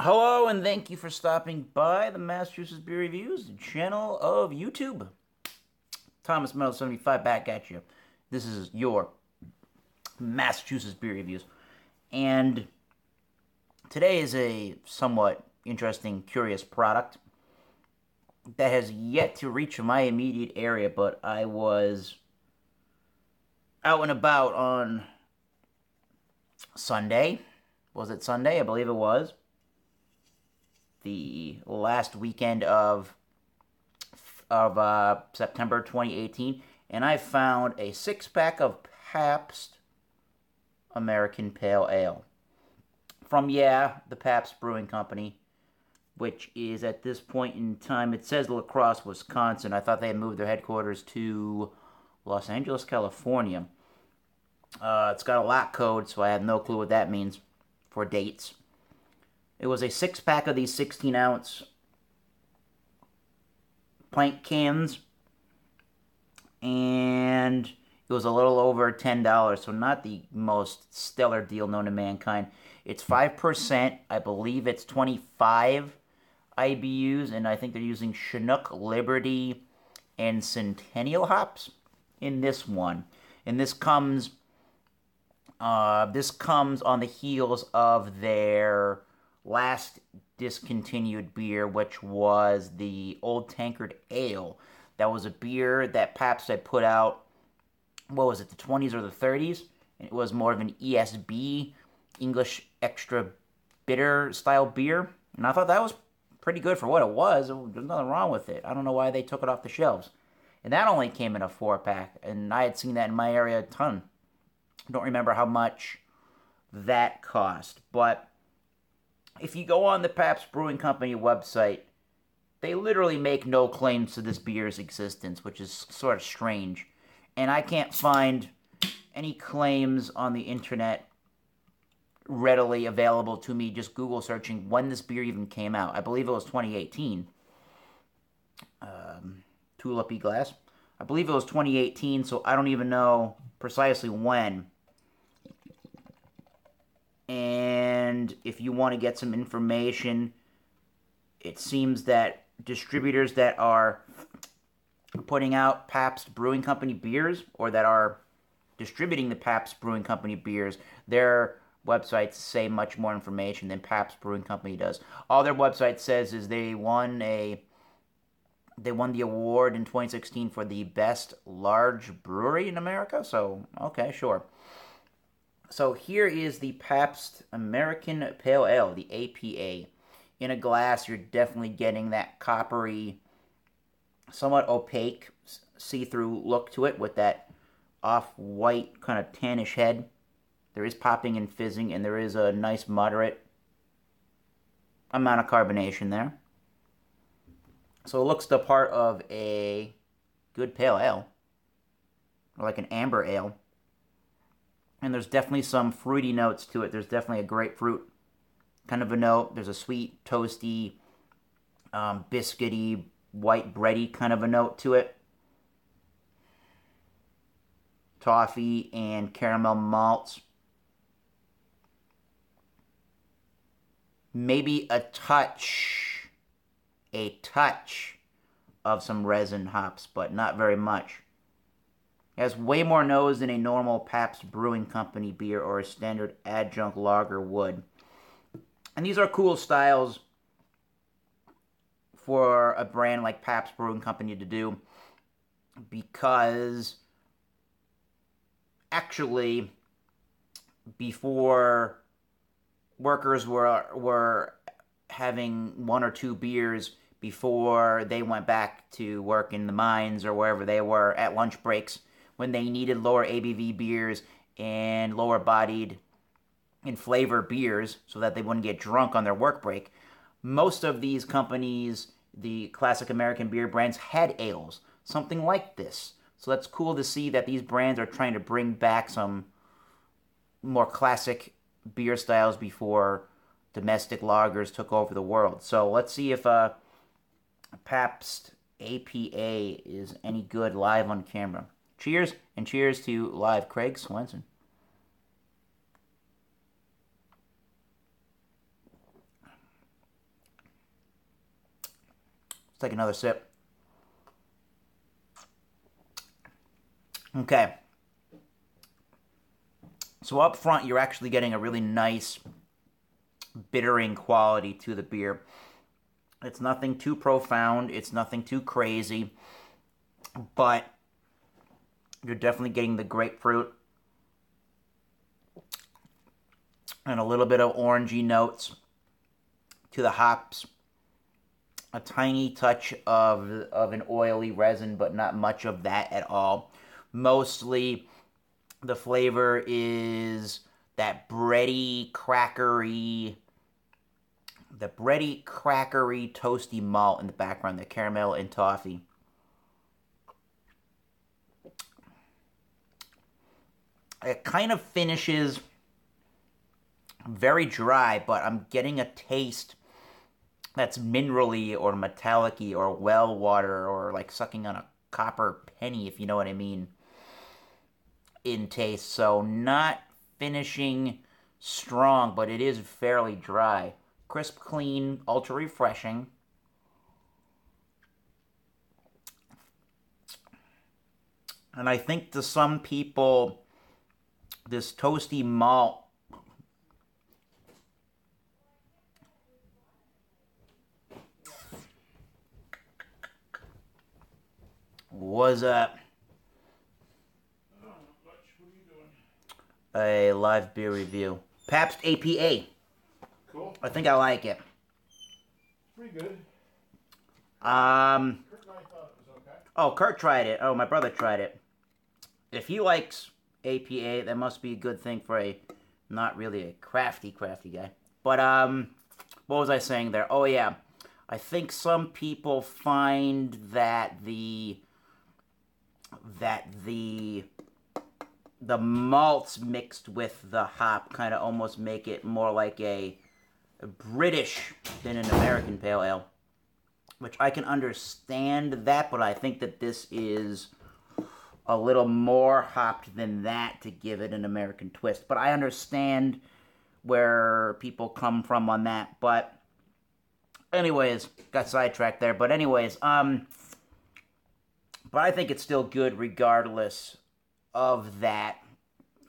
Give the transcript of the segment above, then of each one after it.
Hello, and thank you for stopping by the Massachusetts Beer Reviews channel of YouTube. Thomas Meadow 75 back at you. This is your Massachusetts Beer Reviews. And today is a somewhat interesting, curious product that has yet to reach my immediate area, but I was out and about on Sunday. Was it Sunday? I believe it was. The last weekend of September 2018, and I found a six-pack of Pabst American Pale Ale from the Pabst Brewing Company, which is at this point in time, it says La Crosse, Wisconsin. I thought they had moved their headquarters to Los Angeles, California. It's got a lot code, so I have no clue what that means for dates. It was a six-pack of these 16-ounce pint cans, and it was a little over $10, so not the most stellar deal known to mankind. It's 5%. I believe it's 25 IBUs, and I think they're using Chinook, Liberty, and Centennial hops in this one. And this comes on the heels of their last discontinued beer, which was the Old Tankard Ale. That was a beer that Pabst had put out, what was it, the 20s or the 30s? And it was more of an ESB, English Extra Bitter style beer. And I thought that was pretty good for what it was. There's nothing wrong with it. I don't know why they took it off the shelves. And that only came in a 4-pack, and I had seen that in my area a ton. I don't remember how much that cost, but if you go on the Pabst Brewing Company website, they literally make no claims to this beer's existence, which is sort of strange. And I can't find any claims on the internet readily available to me just Google searching when this beer even came out. I believe it was 2018. Tulipy glass. I believe it was 2018, so I don't even know precisely when. And if you want to get some information, it seems that distributors that are putting out Pabst Brewing Company beers, or that are distributing the Pabst Brewing Company beers, their websites say much more information than Pabst Brewing Company does. All their website says is they won the award in 2016 for the best large brewery in America. So, okay, sure. So here is the Pabst American Pale Ale, the APA. In a glass, you're definitely getting that coppery, somewhat opaque, see-through look to it with that off-white kind of tannish head. There is popping and fizzing, and there is a nice moderate amount of carbonation there. So it looks the part of a good pale ale, or like an amber ale. And there's definitely some fruity notes to it. There's definitely a grapefruit kind of a note. There's a sweet, toasty, biscuity, white bready kind of a note to it. Toffee and caramel malts. Maybe a touch of some resin hops, but not very much. It has way more nose than a normal Pabst Brewing Company beer or a standard adjunct lager would. And these are cool styles for a brand like Pabst Brewing Company to do, because actually, before workers were having one or two beers before they went back to work in the mines or wherever they were at lunch breaks, when they needed lower ABV beers and lower bodied and flavor beers so that they wouldn't get drunk on their work break, most of these companies, the classic American beer brands, had ales, something like this. So that's cool to see that these brands are trying to bring back some more classic beer styles before domestic lagers took over the world. So let's see if Pabst APA is any good live on camera. Cheers, and cheers to live Craig Swenson. Let's take another sip. Okay. So up front, you're actually getting a really nice bittering quality to the beer. It's nothing too profound. It's nothing too crazy. But you're definitely getting the grapefruit and a little bit of orangey notes to the hops. A tiny touch of an oily resin, but not much of that at all. Mostly the flavor is that bready, crackery, toasty malt in the background, the caramel and toffee. It kind of finishes very dry, but I'm getting a taste that's minerally or metallic-y or well water or like sucking on a copper penny, if you know what I mean, in taste. So not finishing strong, but it is fairly dry. Crisp, clean, ultra refreshing. And I think to some people, this toasty malt was a live beer review. Pabst APA. Cool. I think I like it. Pretty good. Kurt Um. and I thought it was okay. Oh, Kurt tried it. Oh, my brother tried it. If he likes APA, that must be a good thing for a not really a crafty guy. But what was I saying there? Oh yeah, I think some people find that the malts mixed with the hop kind of almost make it more like a British than an American pale ale, which I can understand that, but I think that this is a little more hopped than that to give it an American twist. But I understand where people come from on that. But anyways, got sidetracked there. But anyways, but I think it's still good regardless of that,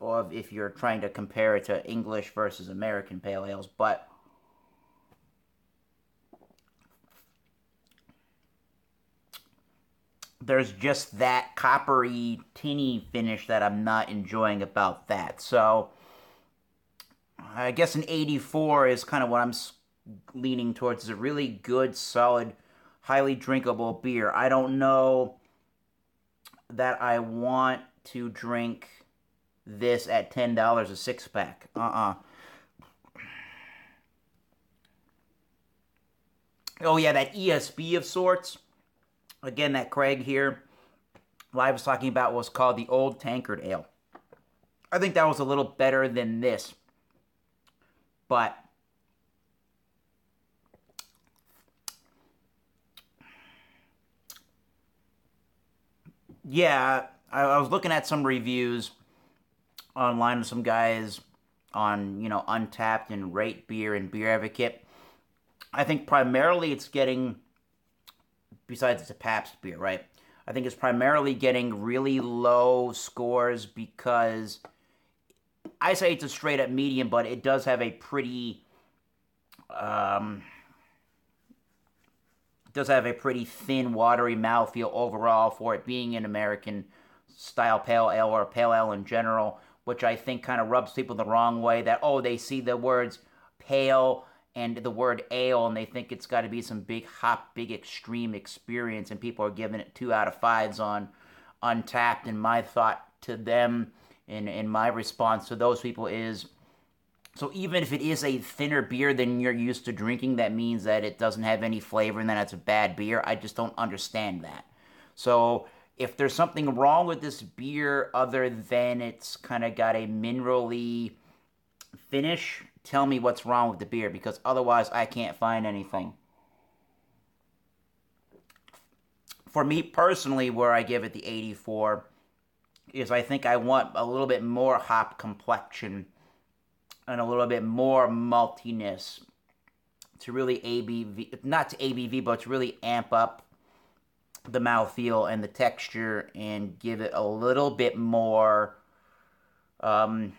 or if you're trying to compare it to English versus American pale ales. But there's just that coppery, tinny finish that I'm not enjoying about that. So I guess an 84 is kind of what I'm leaning towards. It's a really good, solid, highly drinkable beer. I don't know that I want to drink this at $10 a six-pack. Oh yeah, that ESB of sorts. Again, that Craig here, I was talking about, was called the Old Tankard Ale. I think that was a little better than this. But yeah, I was looking at some reviews online of some guys on, Untapped and Rate Beer and Beer Advocate. I think primarily it's getting, besides it's a Pabst beer, right? I think it's primarily getting really low scores because I say it's a straight up medium, but it does have a pretty thin, watery mouthfeel overall for it being an American style pale ale or a pale ale in general, which I think kind of rubs people the wrong way that, they see the words pale and the word ale and they think it's got to be some big hop, big extreme experience, and people are giving it 2 out of 5s on Untapped. And my thought to them and my response to those people is, so even if it is a thinner beer than you're used to drinking, that means that it doesn't have any flavor and then it's a bad beer. I just don't understand that. So if there's something wrong with this beer other than it's kind of got a minerally finish, tell me what's wrong with the beer, because otherwise I can't find anything. For me personally, where I give it the 84 is I think I want a little bit more hop complexion and a little bit more maltiness to really ABV, not to ABV, but to really amp up the mouthfeel and the texture and give it a little bit more of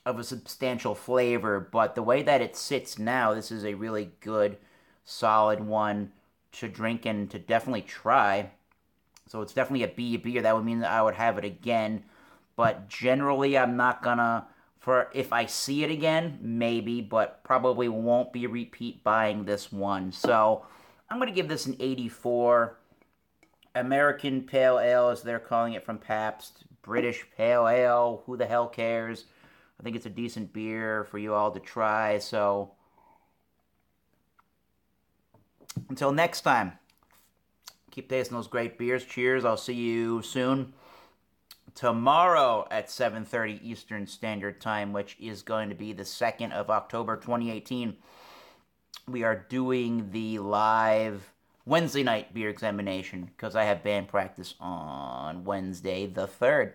a substantial flavor. But the way that it sits now, this is a really good, solid one to drink and to definitely try. So it's definitely a B beer. That would mean that I would have it again. But generally, I'm not gonna. For if I see it again, maybe, but probably won't be repeat buying this one. So I'm gonna give this an 84. American Pale Ale, as they're calling it from Pabst. British Pale Ale, who the hell cares? I think it's a decent beer for you all to try. So until next time, keep tasting those great beers. Cheers. I'll see you soon. Tomorrow at 7:30 Eastern Standard Time, which is going to be the 2nd of October 2018, we are doing the live Wednesday night beer examination because I have band practice on Wednesday the 3rd.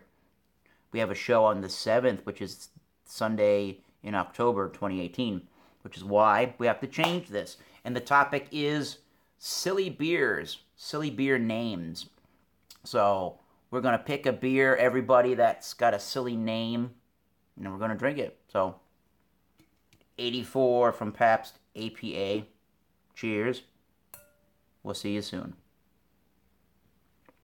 We have a show on the 7th, which is Sunday in October 2018, which is why we have to change this. And the topic is silly beers, silly beer names. So we're going to pick a beer, everybody that's got a silly name, and we're going to drink it. So 84 from Pabst APA. Cheers. We'll see you soon.